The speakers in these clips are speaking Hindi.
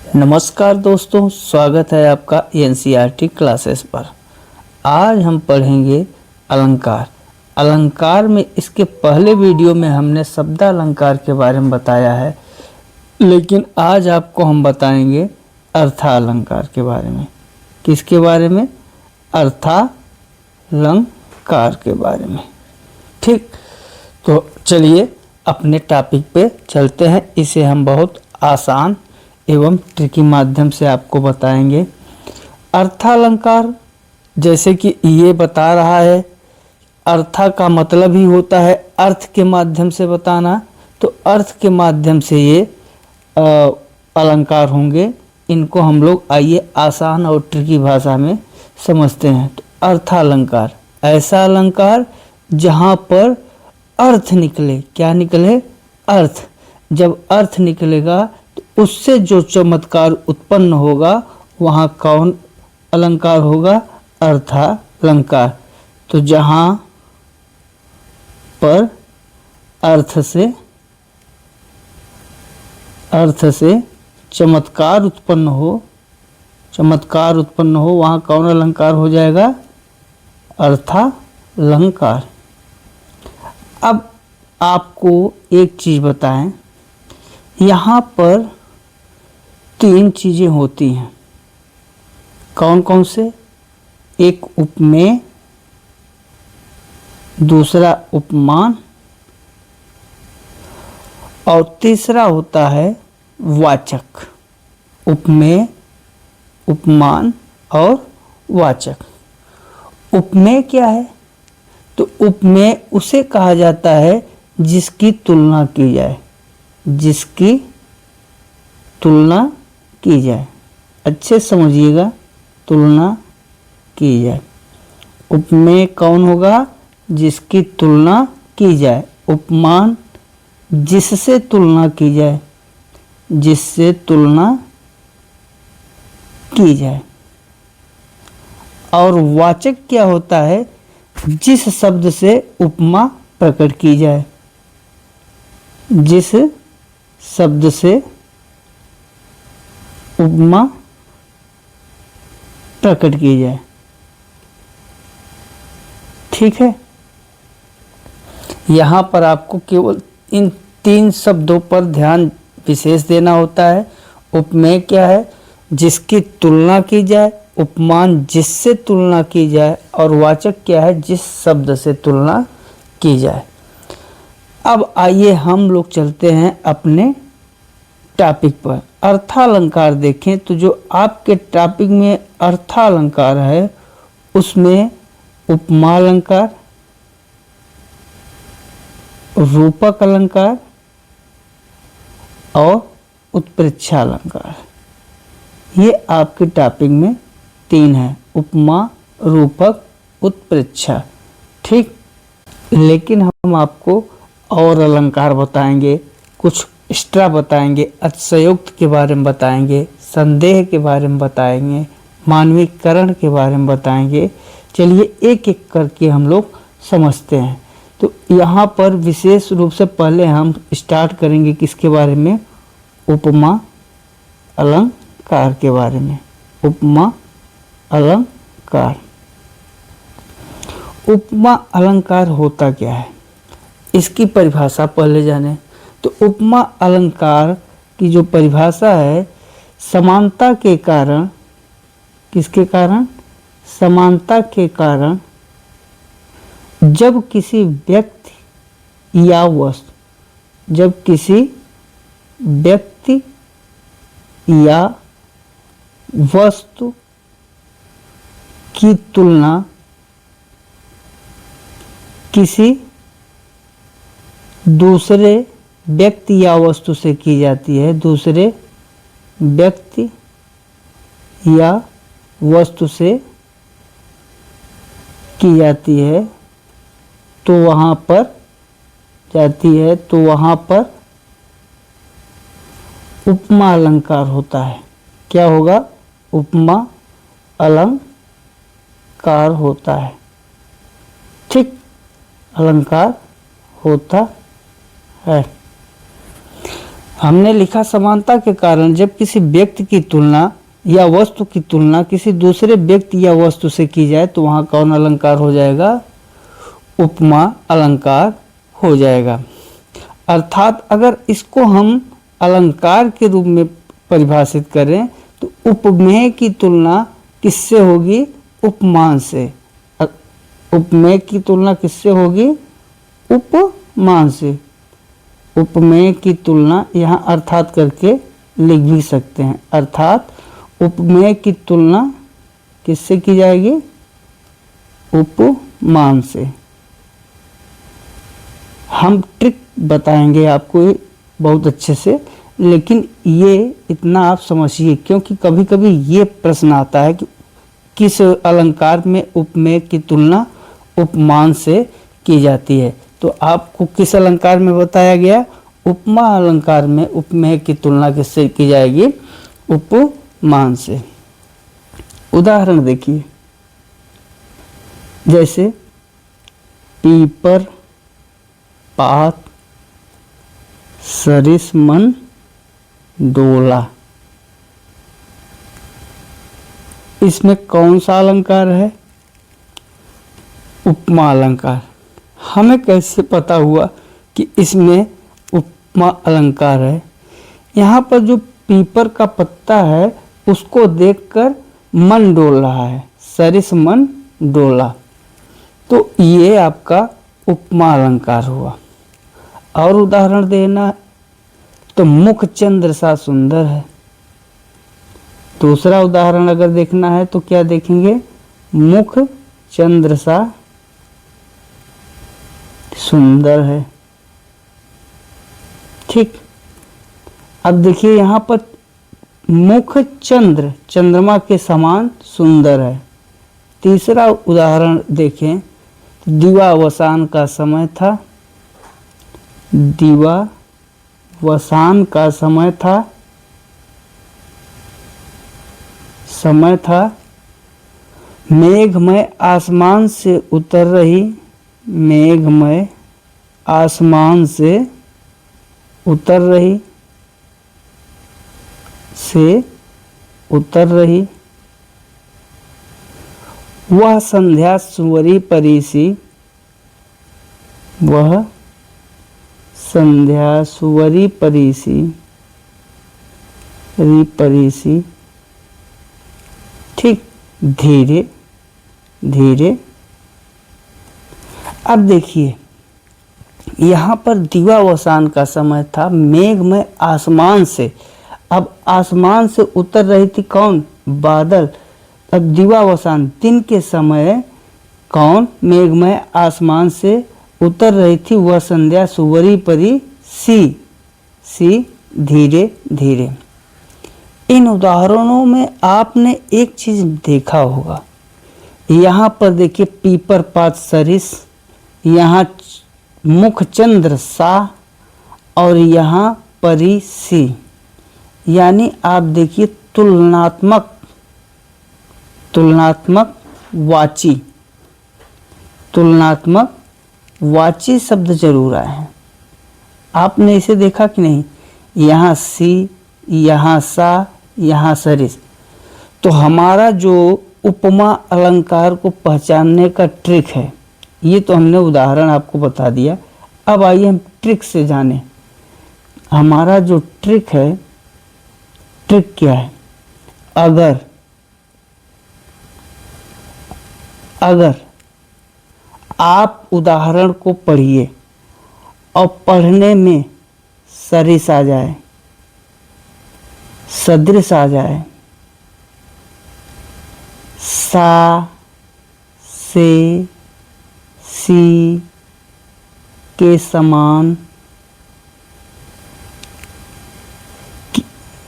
नमस्कार दोस्तों, स्वागत है आपका एनसीईआरटी क्लासेस पर। आज हम पढ़ेंगे अलंकार। अलंकार में इसके पहले वीडियो में हमने शब्दालंकार के बारे में बताया है, लेकिन आज आपको हम बताएंगे अर्थालंकार के बारे में। किसके बारे में? अर्थालंकार के बारे में। ठीक, तो चलिए अपने टॉपिक पे चलते हैं। इसे हम बहुत आसान एवं ट्रिकी माध्यम से आपको बताएंगे। अर्थालंकार जैसे कि ये बता रहा है, अर्था का मतलब ही होता है अर्थ के माध्यम से बताना, तो अर्थ के माध्यम से ये अलंकार होंगे। इनको हम लोग आइए आसान और ट्रिकी भाषा में समझते हैं। तो अर्थालंकार ऐसा अलंकार जहाँ पर अर्थ निकले। क्या निकले? अर्थ। जब अर्थ निकलेगा तो उससे जो चमत्कार उत्पन्न होगा वहाँ कौन अलंकार होगा? अर्थालंकार। तो जहाँ पर अर्थ से चमत्कार उत्पन्न हो वहाँ कौन अलंकार हो जाएगा? अर्थालंकार। अब आपको एक चीज़ बताएं, यहाँ पर 3 चीज़ें होती हैं। कौन कौन से? एक उपमेय, दूसरा उपमान और तीसरा होता है वाचक। उपमेय, उपमान और वाचक। उपमेय क्या है? तो उपमेय उसे कहा जाता है जिसकी तुलना की जाए। जिसकी तुलना की जाए, अच्छे समझिएगा, तुलना की जाए। उपमेय कौन होगा? जिसकी तुलना की जाए। उपमान जिससे तुलना की जाए, जिससे तुलना की जाए। और वाचक क्या होता है? जिस शब्द से उपमा प्रकट की जाए। जिस शब्द से उपमा प्रकट की जाए। ठीक है, यहाँ पर आपको केवल इन 3 शब्दों पर ध्यान विशेष देना होता है। उपमेय क्या है? जिसकी तुलना की जाए। उपमान जिससे तुलना की जाए। और वाचक क्या है? जिस शब्द से तुलना की जाए। अब आइए हम लोग चलते हैं अपने टॉपिक पर। अर्थालंकार देखें तो जो आपके टॉपिक में अर्थालंकार है उसमें उपमा अलंकार, रूपक अलंकार और उत्प्रेक्षा अलंकार, ये आपके टॉपिक में 3 है। उपमा, रूपक, उत्प्रेक्षा। ठीक, लेकिन हम आपको और अलंकार बताएंगे, कुछ एक्स्ट्रा बताएंगे, अतिशयोक्त के बारे में बताएंगे, संदेह के बारे में बताएंगे, मानवीकरण के बारे में बताएंगे। चलिए एक एक करके हम लोग समझते हैं। तो यहाँ पर विशेष रूप से पहले हम स्टार्ट करेंगे किसके बारे में? उपमा अलंकार के बारे में। उपमा अलंकार। उपमा अलंकार होता क्या है, इसकी परिभाषा पहले जाने। तो उपमा अलंकार की जो परिभाषा है, समानता के कारण। किसके कारण? समानता के कारण जब किसी व्यक्ति या वस्तु, जब किसी व्यक्ति या वस्तु की तुलना किसी दूसरे व्यक्ति या वस्तु से की जाती है। दूसरे व्यक्ति या वस्तु से की जाती है तो वहाँ पर उपमा अलंकार होता है। क्या होगा? उपमा अलंकार होता है। ठीक, अलंकार होता है। हमने लिखा समानता के कारण जब किसी व्यक्ति की तुलना या वस्तु की तुलना किसी दूसरे व्यक्ति या वस्तु से की जाए तो वहाँ कौन अलंकार हो जाएगा? उपमा अलंकार हो जाएगा। अर्थात अगर इसको हम अलंकार के रूप में परिभाषित करें तो उपमेय की तुलना किससे होगी? उपमान से। उपमेय की तुलना किससे होगी? उपमान से। उपमेय की तुलना यहाँ अर्थात करके लिख भी सकते हैं। अर्थात उपमेय की तुलना किससे की जाएगी? उपमान से। हम ट्रिक बताएंगे आपको बहुत अच्छे से, लेकिन ये इतना आप समझिए, क्योंकि कभी कभी ये प्रश्न आता है कि किस अलंकार में उपमेय की तुलना उपमान से की जाती है। तो आपको किस अलंकार में बताया गया? उपमा अलंकार में उपमेय की तुलना किससे की जाएगी? उपमान से। उदाहरण देखिए, जैसे पीपर, पात, सरिस मन डोला। इसमें कौन सा अलंकार है? उपमा अलंकार। हमें कैसे पता हुआ कि इसमें उपमा अलंकार है? यहाँ पर जो पीपर का पत्ता है उसको देखकर मन डोल रहा है, सरिस मन डोला, तो ये आपका उपमा अलंकार हुआ। और उदाहरण देना तो मुख चंद्र सा सुंदर है। दूसरा उदाहरण अगर देखना है तो क्या देखेंगे? मुख चंद्र सा सुंदर है। ठीक, अब देखिए यहाँ पर मुख चंद्र, चंद्रमा के समान सुंदर है। तीसरा उदाहरण देखें, दिवावसान का समय था, दिवावसान का समय था, मेघमय आसमान से उतर रही, मेघमय आसमान से उतर रही, वह संध्या सुवरी परिसी, वह संध्या सुवरी परिसी, परिसी। ठीक, धीरे धीरे। अब देखिए यहाँ पर दिवावसान का समय था, मेघ में आसमान से, अब आसमान से उतर रही थी कौन? बादल। अब दिवावसान दिन के समय कौन मेघ में आसमान से उतर रही थी? वह संध्या सुवरी परी सी धीरे धीरे। इन उदाहरणों में आपने एक चीज देखा होगा, यहाँ पर देखिए पीपर पात सरिस, यहाँ मुख चंद्र सा और यहाँ परी सी, यानी आप देखिए तुलनात्मक वाची शब्द जरूर आए हैं। आपने इसे देखा कि नहीं? यहाँ सी, यहाँ सा, यहाँ सरिस। तो हमारा जो उपमा अलंकार को पहचानने का ट्रिक है, ये तो हमने उदाहरण आपको बता दिया। अब आइए हम ट्रिक से जानें। हमारा जो ट्रिक है, ट्रिक क्या है? अगर आप उदाहरण को पढ़िए और पढ़ने में सरिस आ जाए, सदृश आ जाए, सा से सी के समान,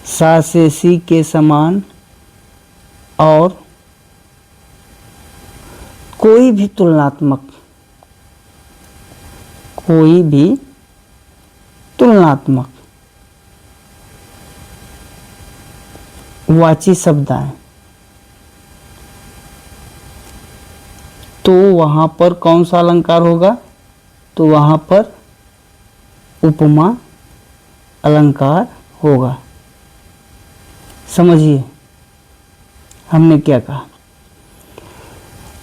सा से सी के समान, और कोई भी तुलनात्मक वाची शब्द आए तो वहां पर कौन सा अलंकार होगा? तो वहां पर उपमा अलंकार होगा। समझिए हमने क्या कहा।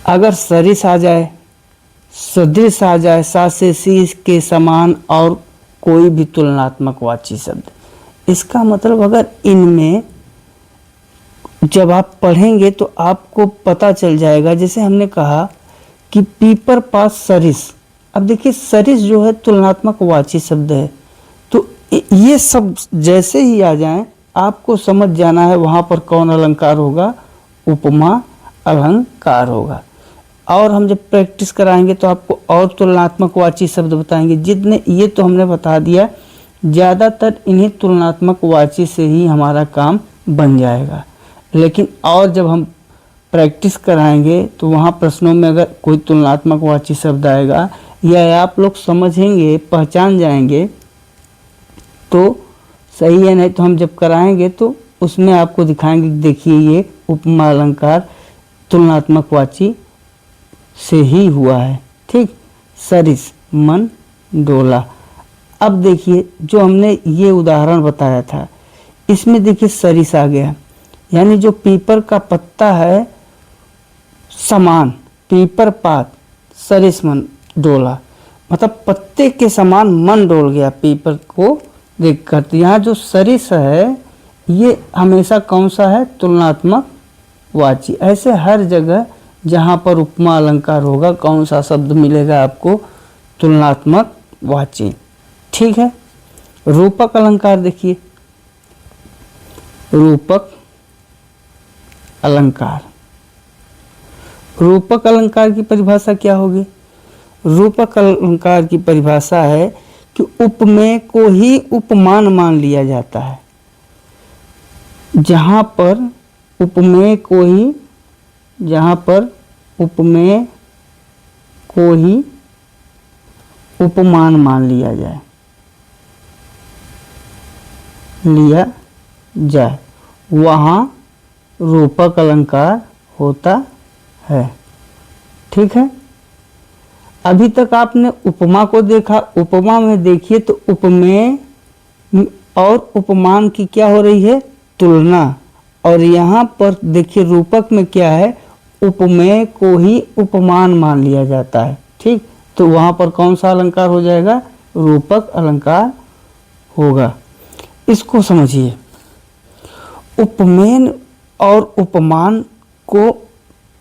अगर सरिस आ जाए, सदृश आ जाए, सा से सी के समान और कोई भी तुलनात्मक वाची शब्द, इसका मतलब अगर इनमें जब आप पढ़ेंगे तो आपको पता चल जाएगा। जैसे हमने कहा कि पीपर पास सरिस, अब देखिए सरिस जो है तुलनात्मक वाची शब्द है, तो ये सब जैसे ही आ जाएं आपको समझ जाना है वहाँ पर कौन अलंकार होगा, उपमा अलंकार होगा। और हम जब प्रैक्टिस कराएंगे तो आपको और तुलनात्मक वाची शब्द बताएंगे। जितने ये तो हमने बता दिया, ज़्यादातर इन्हीं तुलनात्मक वाची से ही हमारा काम बन जाएगा। लेकिन और जब हम प्रैक्टिस कराएंगे तो वहाँ प्रश्नों में अगर कोई तुलनात्मक वाची शब्द आएगा या आप लोग समझेंगे, पहचान जाएंगे तो सही है, नहीं तो हम जब कराएंगे तो उसमें आपको दिखाएंगे, देखिए ये उपमा अलंकार तुलनात्मक वाची से ही हुआ है। ठीक, सरिस मन डोला। अब देखिए जो हमने ये उदाहरण बताया था, इसमें देखिए सरिस आ गया, यानी जो पीपर का पत्ता है समान, पीपर पात सरिस मन डोला, मतलब पत्ते के समान मन डोल गया पीपर को देखकर। तो यहाँ जो सरिस है ये हमेशा कौन सा है, तुलनात्मक वाची। ऐसे हर जगह जहाँ पर उपमा अलंकार होगा कौन सा शब्द मिलेगा आपको, तुलनात्मक वाची। ठीक है, रूपक अलंकार देखिए, रूपक अलंकार, रूपक अलंकार की परिभाषा क्या होगी। रूपक अलंकार की परिभाषा है कि उपमेय को ही उपमान मान लिया जाता है। जहाँ पर उपमेय को ही, जहाँ पर उपमेय को ही उपमान मान लिया जाए वहाँ रूपक अलंकार होता है। ठीक है, अभी तक आपने उपमा को देखा। उपमा में देखिए तो उपमेय और उपमान की क्या हो रही है, तुलना। और यहाँ पर देखिए रूपक में क्या है, उपमेय को ही उपमान मान लिया जाता है। ठीक, तो वहाँ पर कौन सा अलंकार हो जाएगा, रूपक अलंकार होगा। इसको समझिए, उपमेय और उपमान को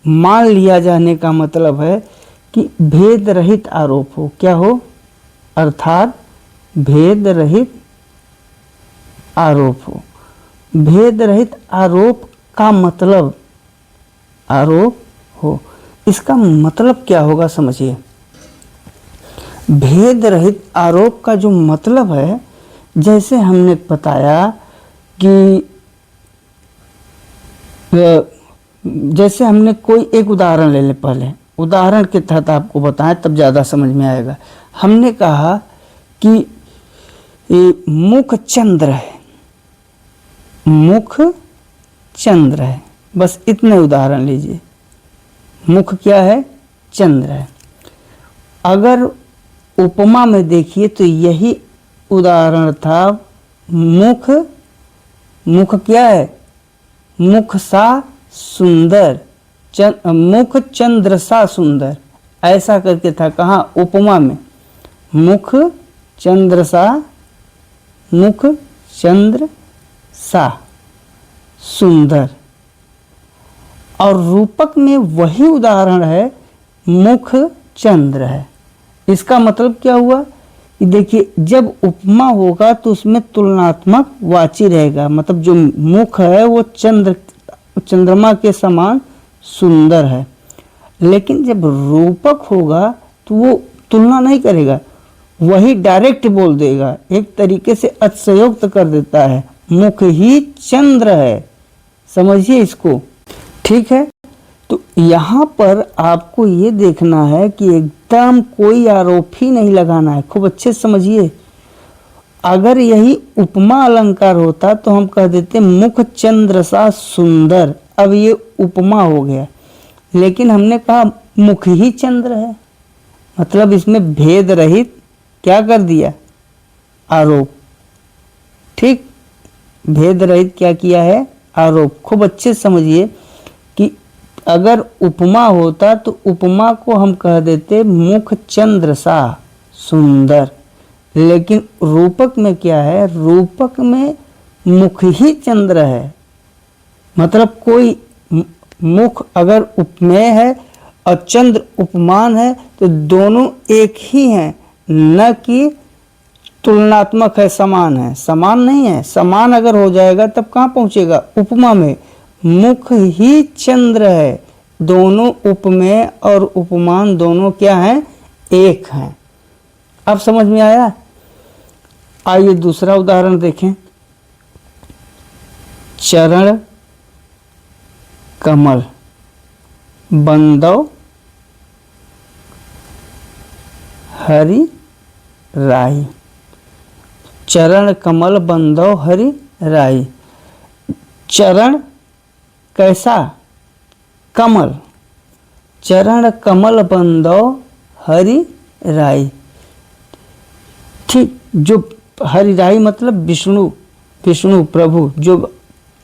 मान लिया जाने का मतलब है कि भेद रहित आरोप हो। क्या हो, अर्थात भेद रहित आरोप हो। भेद रहित आरोप का मतलब, आरोप हो, इसका मतलब क्या होगा समझिए। भेद रहित आरोप का जो मतलब है, जैसे हमने बताया कि जैसे हमने कोई एक उदाहरण ले लें, पहले उदाहरण के तहत आपको बताएं तब ज़्यादा समझ में आएगा। हमने कहा कि मुख चंद्र है, मुख चंद्र है, बस इतने उदाहरण लीजिए। मुख क्या है, चंद्र है। अगर उपमा में देखिए तो यही उदाहरण था, मुख, मुख क्या है, मुख सा सुंदर, मुख चंद्र सा सुंदर, ऐसा करके था। कहाँ, उपमा में, मुख चंद्र सा, मुख चंद्र सा सुंदर। और रूपक में वही उदाहरण है, मुख चंद्र है। इसका मतलब क्या हुआ कि देखिए जब उपमा होगा तो उसमें तुलनात्मक वाची रहेगा, मतलब जो मुख है वो चंद्रमा के समान सुंदर है। लेकिन जब रूपक होगा तो वो तुलना नहीं करेगा, वही डायरेक्ट बोल देगा, एक तरीके से अतिशयोक्त कर देता है, मुख ही चंद्र है। समझिए इसको। ठीक है, तो यहाँ पर आपको ये देखना है कि एकदम कोई आरोप ही नहीं लगाना है। खूब अच्छे से समझिए। अगर यही उपमा अलंकार होता तो हम कह देते मुख चंद्र सा सुंदर, अब ये उपमा हो गया। लेकिन हमने कहा मुख ही चंद्र है, मतलब इसमें भेद रहित क्या कर दिया, आरोप। ठीक, भेद रहित क्या किया है, आरोप। खूब अच्छे से समझिए कि अगर उपमा होता तो उपमा को हम कह देते मुख चंद्र सा सुंदर, लेकिन रूपक में क्या है, रूपक में मुख ही चंद्र है। मतलब कोई मुख अगर उपमेय है और चंद्र उपमान है तो दोनों एक ही हैं, न कि तुलनात्मक है, समान है। समान नहीं है, समान अगर हो जाएगा तब कहाँ पहुँचेगा, उपमा में। मुख ही चंद्र है, दोनों उपमेय और उपमान दोनों क्या हैं, एक हैं। अब समझ में आया। आइए दूसरा उदाहरण देखें। चरण कमल बंदौ हरि राई। चरण कमल बंदौ हरि राई। चरण कैसा, कमल, चरण कमल बंदौ हरि राई। ठीक, जो हरि राई मतलब विष्णु, विष्णु प्रभु, जो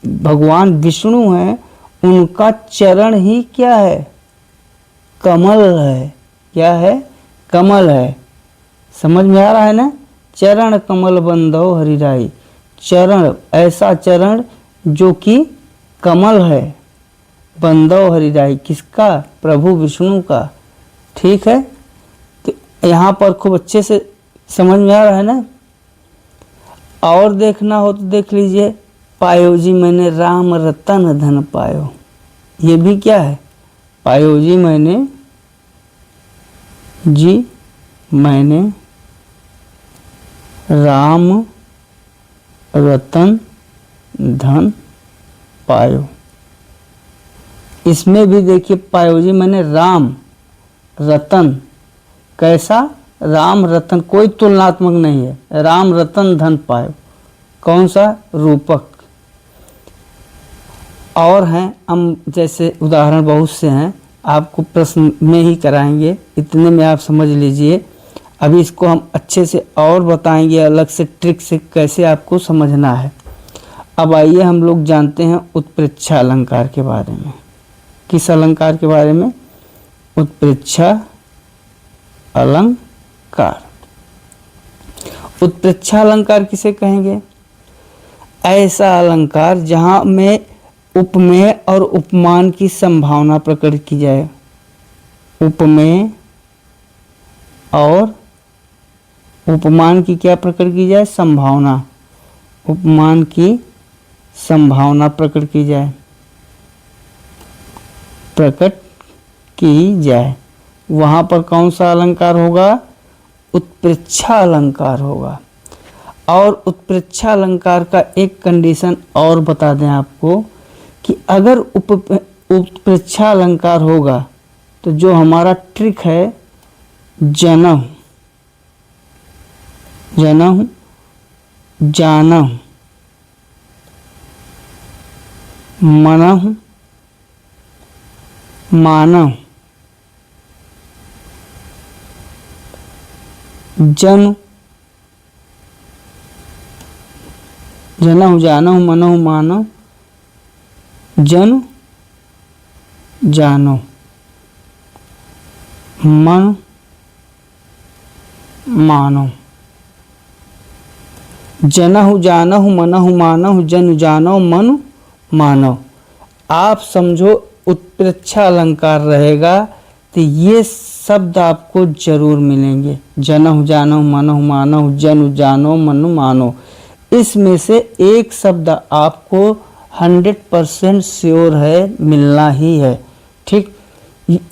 भगवान विष्णु हैं, उनका चरण ही क्या है, कमल है। क्या है, कमल है। समझ में आ रहा है ना। चरण कमल बंदौ हरि राई, चरण ऐसा चरण जो कि कमल है, बंदौ हरि राई किसका, प्रभु विष्णु का। ठीक है, तो यहाँ पर खूब अच्छे से समझ में आ रहा है ना। और देखना हो तो देख लीजिए, पायो जी मैंने राम रतन धन पायो। ये भी क्या है, पायो जी मैंने राम रतन धन पायो। इसमें भी देखिए, पायो जी मैंने राम रतन, कैसा, राम रतन, कोई तुलनात्मक नहीं है, राम रतन धन पायो। कौन सा, रूपक। और हैं हम, जैसे उदाहरण बहुत से हैं, आपको प्रश्न में ही कराएंगे, इतने में आप समझ लीजिए। अभी इसको हम अच्छे से और बताएंगे, अलग से ट्रिक से कैसे आपको समझना है। अब आइए हम लोग जानते हैं उत्प्रेक्षा अलंकार के बारे में। किस अलंकार के बारे में, उत्प्रेक्षा अलंकार। उत्प्रेक्षा अलंकार किसे कहेंगे, ऐसा अलंकार जहाँ में उपमेय और उपमान की संभावना प्रकट की जाए। उपमेय और उपमान की क्या प्रकट की जाए, संभावना। उपमान की संभावना प्रकट की जाए, प्रकट की जाए। वहाँ पर कौन सा अलंकार होगा, उत्प्रेक्षा अलंकार होगा। और उत्प्रेक्षा अलंकार का एक कंडीशन और बता दें आपको कि अगर उत्प्रेक्षा अलंकार होगा तो जो हमारा ट्रिक है, जनः, जनः जानः, मनः मानः, जन, जनः जानः मनः मानः, जन जानो, मन मानो। जनहु जानहु मनहु मानहु जन जानो मन मानो। आप समझो उत्प्रेक्षा अलंकार रहेगा तो ये शब्द आपको जरूर मिलेंगे, जनहु जानहु मनहु मानहु जन जानो मन मानो। इसमें से एक शब्द आपको 100% श्योर है, मिलना ही है। ठीक,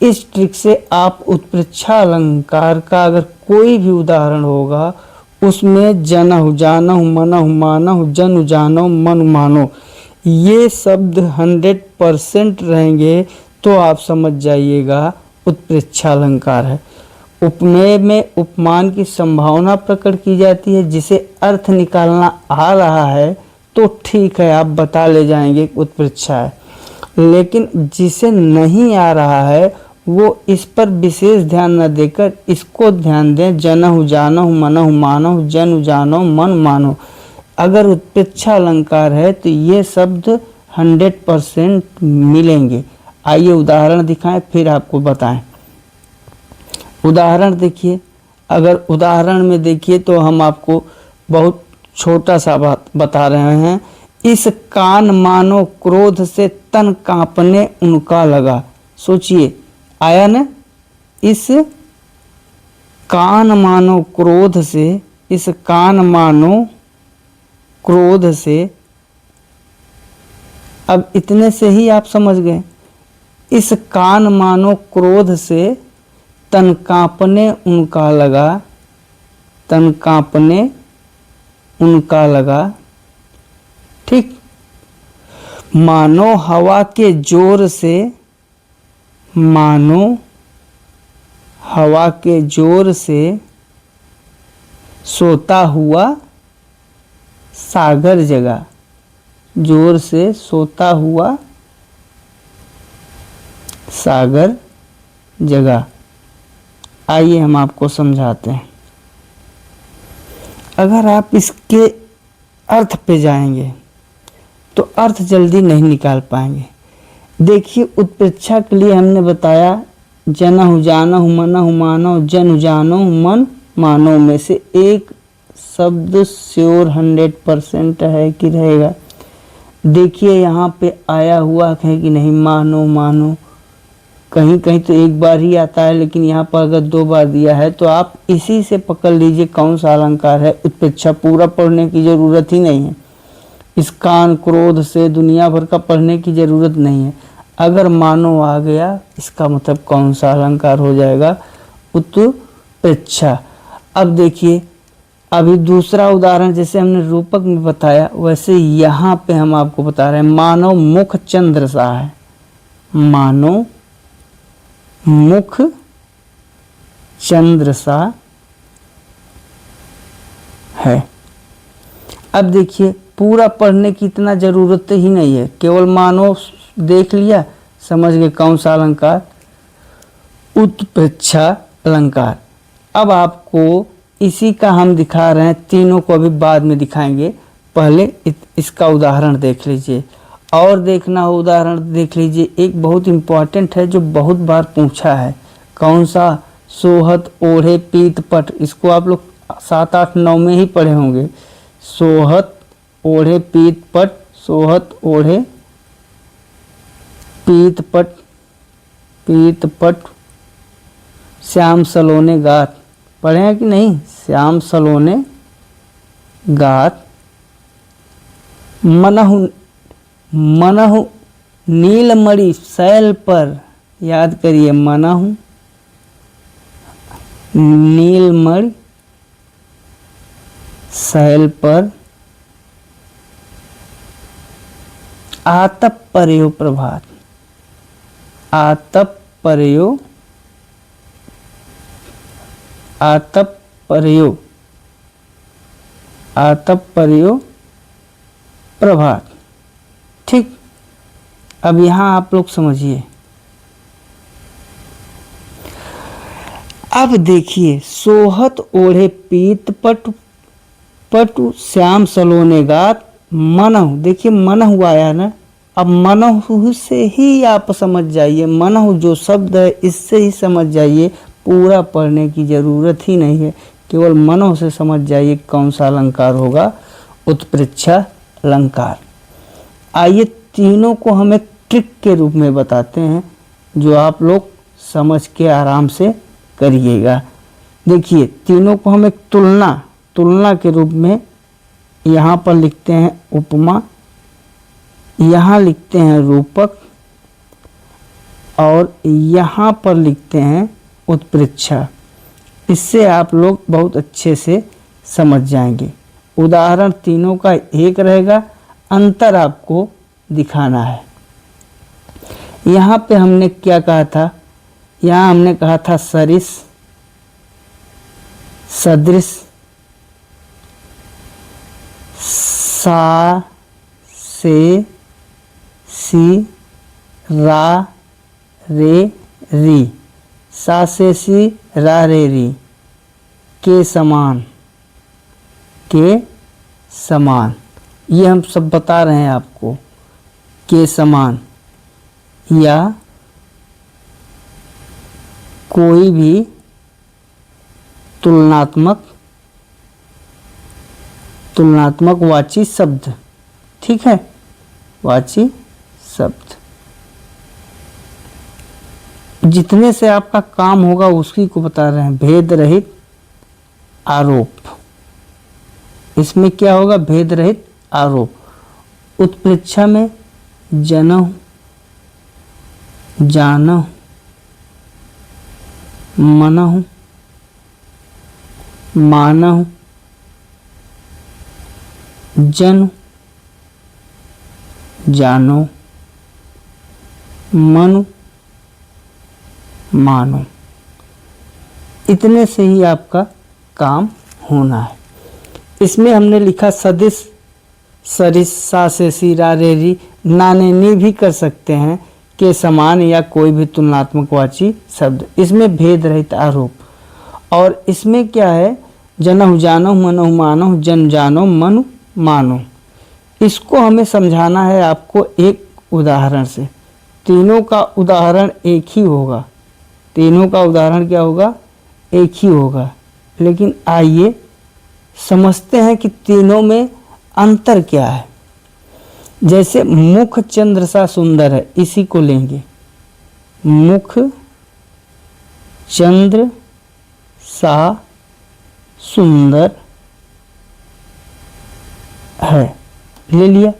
इस ट्रिक से आप उत्प्रेक्षा अलंकार का अगर कोई भी उदाहरण होगा उसमें जनहु जानहु मनहु मानहु जन जानो मन मानो ये शब्द 100% रहेंगे तो आप समझ जाइएगा उत्प्रेक्षा अलंकार है। उपमेय में उपमान की संभावना प्रकट की जाती है, जिसे अर्थ निकालना आ रहा है तो ठीक है, आप बता ले जाएंगे उत्प्रेक्षा है। लेकिन जिसे नहीं आ रहा है वो इस पर विशेष ध्यान न देकर इसको ध्यान दें, जनहु जानहु मनहु मानहु जन जानो मन मानो। अगर उत्प्रेक्षा अलंकार है तो ये शब्द 100% मिलेंगे। आइए उदाहरण दिखाएं फिर आपको बताएं। उदाहरण देखिए, अगर उदाहरण में देखिए तो हम आपको बहुत छोटा सा बात बता रहे हैं। इस कान मानो क्रोध से तन कांपने उनका लगा। सोचिए, आया ना? इस कान मानो क्रोध से, इस कान मानो क्रोध से, अब इतने से ही आप समझ गए। इस कान मानो क्रोध से तन कांपने उनका लगा, तन कांपने उनका लगा। ठीक, मानो हवा के जोर से, मानो हवा के जोर से सोता हुआ सागर जगा। जोर से सोता हुआ सागर जगा। आइए हम आपको समझाते हैं। अगर आप इसके अर्थ पे जाएंगे तो अर्थ जल्दी नहीं निकाल पाएंगे। देखिए, उत्प्रेक्षा के लिए हमने बताया जनहु जानहु मनहु मानव जन जानहु मन मानव में से एक शब्द श्योर 100% है कि रहेगा। देखिए यहाँ पे आया हुआ है कि नहीं, मानो मानो। कहीं कहीं तो एक बार ही आता है, लेकिन यहाँ पर अगर 2 बार दिया है तो आप इसी से पकड़ लीजिए कौन सा अलंकार है। उत्प्रेक्षा पूरा पढ़ने की जरूरत ही नहीं है। इस कान क्रोध से दुनिया भर का पढ़ने की जरूरत नहीं है। अगर मानो आ गया, इसका मतलब कौन सा अलंकार हो जाएगा? उत्प्रेक्षा। अब देखिए, अभी दूसरा उदाहरण जैसे हमने रूपक में बताया, वैसे यहाँ पे हम आपको बता रहे हैं। मानो मुख चंद्र सा है, मानो मुख चंद्र सा है। अब देखिए, पूरा पढ़ने की इतना जरूरत ही नहीं है, केवल मानो देख लिया, समझ गए कौन सा अलंकार? उत्प्रेक्षा अलंकार। अब आपको इसी का हम दिखा रहे हैं, तीनों को अभी बाद में दिखाएंगे। पहले इसका उदाहरण देख लीजिए, और देखना हो उदाहरण देख लीजिए। एक बहुत इम्पॉर्टेंट है जो बहुत बार पूछा है। कौन सा? सोहत ओढ़े पीत पट। इसको आप लोग 7, 8, 9 में ही पढ़े होंगे। सोहत ओढ़े पीत पट, सोहत ओढ़े पीत पट, पीत पट श्याम सलोने गात। पढ़े हैं कि नहीं? श्याम सलोने गात। मनहु मनहु नीलमणि शैल पर, याद करिए, मनहु नीलमणि शैल पर आतप परयो प्रभात। आतप परयो, आतप परयो, आतप परयो प्रभात। ठीक, अब यहाँ आप लोग समझिए। अब देखिए, सोहत ओढ़े पीत पटु पटु श्याम सलोने गात। मनहु, देखिए मनहु आया ना। अब मनहु से ही आप समझ जाइए, मनहु जो शब्द है इससे ही समझ जाइए। पूरा पढ़ने की जरूरत ही नहीं है, केवल मनहु से समझ जाइए कौन सा अलंकार होगा? उत्प्रेक्षा अलंकार। आइए तीनों को हम एक ट्रिक के रूप में बताते हैं, जो आप लोग समझ के आराम से करिएगा। देखिए, तीनों को हम एक तुलना के रूप में यहाँ पर लिखते हैं उपमा, यहाँ लिखते हैं रूपक, और यहाँ पर लिखते हैं उत्प्रेक्षा। इससे आप लोग बहुत अच्छे से समझ जाएंगे। उदाहरण तीनों का एक रहेगा, अंतर आपको दिखाना है। यहाँ पे हमने क्या कहा था? यहाँ हमने कहा था सरिस, सदृश, सा से सी रा रे री, सा से सी रा रे री, के समान, के समान, ये हम सब बता रहे हैं आपको, के समान या कोई भी तुलनात्मक वाची शब्द, ठीक है, वाची शब्द जितने से आपका काम होगा उसी को बता रहे हैं। भेद रहित आरोप, इसमें क्या होगा, भेद रहित आरोप। उत्प्रेक्षा में जनहु, जानहु, मनहु, मानहु, जन, जानो, मनु, मानो, इतने से ही आपका काम होना है। इसमें हमने लिखा सदिश, सरिस, सा से सीरा रेरी, नाने नी भी कर सकते हैं, के समान या कोई भी तुलनात्मक वाची शब्द। इसमें भेद रहित आरोप। और इसमें क्या है, जनहु जानो, मनहु मानो, जन जानो, मनु मानो। इसको हमें समझाना है आपको एक उदाहरण से। तीनों का उदाहरण एक ही होगा, तीनों का उदाहरण क्या होगा, एक ही होगा। लेकिन आइए समझते हैं कि तीनों में अंतर क्या है। जैसे मुख चंद्र सा सुंदर है, इसी को लेंगे, मुख चंद्र सा सुंदर है, ले लिया।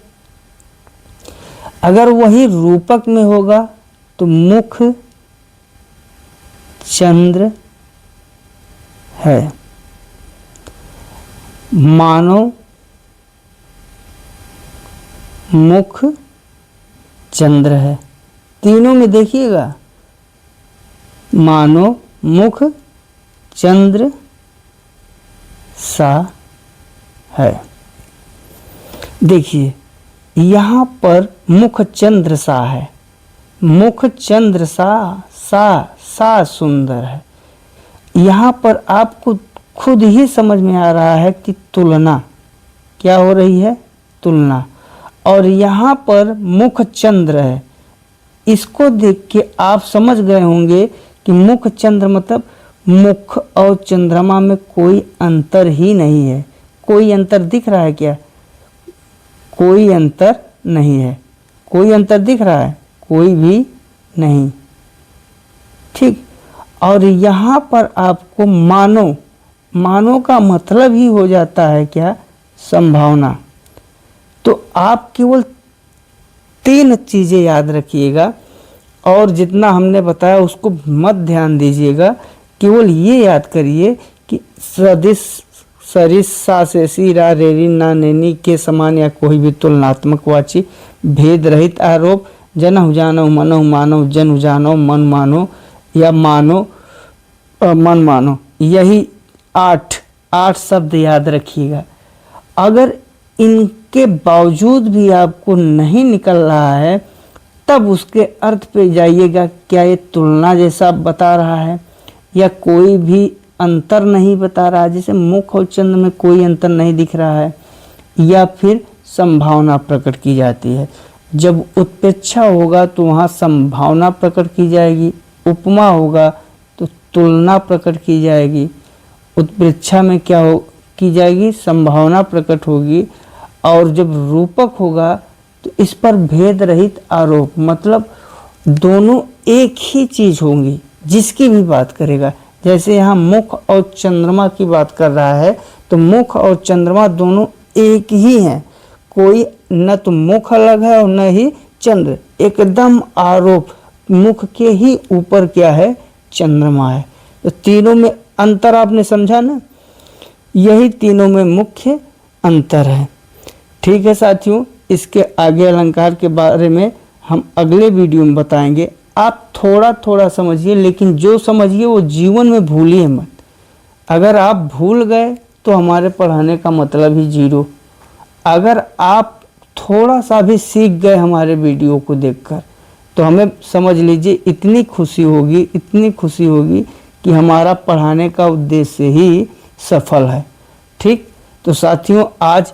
अगर वही रूपक में होगा तो मुख चंद्र है, मानो मुख चंद्र है। तीनों में देखिएगा, मानो मुख चंद्र सा है। देखिए यहाँ पर मुख चंद्र सा है, मुख चंद्र सा सुंदर है। यहाँ पर आपको खुद ही समझ में आ रहा है कि तुलना क्या हो रही है, तुलना। और यहाँ पर मुख चंद्र है, इसको देख के आप समझ गए होंगे कि मुख चंद्र मतलब मुख और चंद्रमा में कोई अंतर ही नहीं है। कोई अंतर दिख रहा है क्या, कोई अंतर नहीं है। कोई अंतर दिख रहा है, कोई भी नहीं, ठीक। और यहाँ पर आपको मानो, मानो का मतलब ही हो जाता है क्या, संभावना। तो आप केवल 3 चीज़ें याद रखिएगा और जितना हमने बताया उसको मत ध्यान दीजिएगा। केवल ये याद करिए कि सदिश, सरिस, सा से सीरा रेरी ना नैनी, के समान या कोई भी तुलनात्मक वाची, भेद रहित आरोप, जनहु जानो, मनहु मानो, जन जानो, मन मानो या मानो मन मानो। यही 8 शब्द याद रखिएगा। अगर इनके बावजूद भी आपको नहीं निकल रहा है तब उसके अर्थ पे जाइएगा, क्या ये तुलना जैसा बता रहा है या कोई भी अंतर नहीं बता रहा है, जैसे मुख और चंद्र में कोई अंतर नहीं दिख रहा है, या फिर संभावना प्रकट की जाती है। जब उत्प्रेक्षा होगा तो वहाँ संभावना प्रकट की जाएगी, उपमा होगा तो तुलना प्रकट की जाएगी, उत्प्रेक्षा में क्या हो की जाएगी, संभावना प्रकट होगी। और जब रूपक होगा तो इस पर भेद रहित आरोप, मतलब दोनों एक ही चीज होंगी जिसकी भी बात करेगा। जैसे यहाँ मुख और चंद्रमा की बात कर रहा है तो मुख और चंद्रमा दोनों एक ही हैं, कोई न तो मुख अलग है और न ही चंद्र, एकदम आरोप, मुख के ही ऊपर क्या है, चंद्रमा है। तो तीनों में अंतर आपने समझा ना, यही तीनों में मुख्य अंतर है। ठीक है साथियों, इसके आगे अलंकार के बारे में हम अगले वीडियो में बताएंगे। आप थोड़ा थोड़ा समझिए, लेकिन जो समझिए वो जीवन में भूलिए मत। अगर आप भूल गए तो हमारे पढ़ाने का मतलब ही जीरो। अगर आप थोड़ा सा भी सीख गए हमारे वीडियो को देखकर तो हमें समझ लीजिए इतनी खुशी होगी, इतनी खुशी होगी कि हमारा पढ़ाने का उद्देश्य ही सफल है। ठीक, तो साथियों आज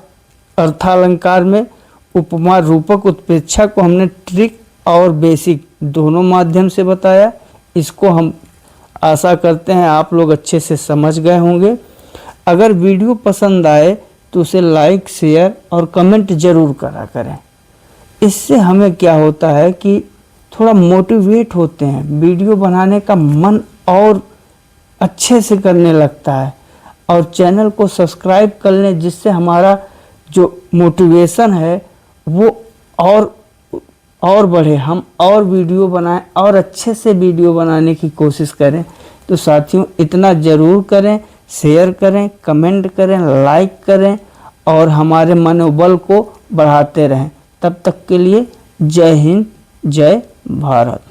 अर्थालंकार में उपमा, रूपक, उत्प्रेक्षा को हमने ट्रिक और बेसिक दोनों माध्यम से बताया। इसको हम आशा करते हैं आप लोग अच्छे से समझ गए होंगे। अगर वीडियो पसंद आए तो उसे लाइक, शेयर और कमेंट ज़रूर करा करें। इससे हमें क्या होता है कि थोड़ा मोटिवेट होते हैं, वीडियो बनाने का मन और अच्छे से करने लगता है, और चैनल को सब्सक्राइब कर लें, जिससे हमारा जो मोटिवेशन है वो और बढ़े, हम और वीडियो बनाएं और अच्छे से वीडियो बनाने की कोशिश करें। तो साथियों इतना ज़रूर करें, शेयर करें, कमेंट करें, लाइक करें और हमारे मनोबल को बढ़ाते रहें। तब तक के लिए जय हिंद, जय भारत।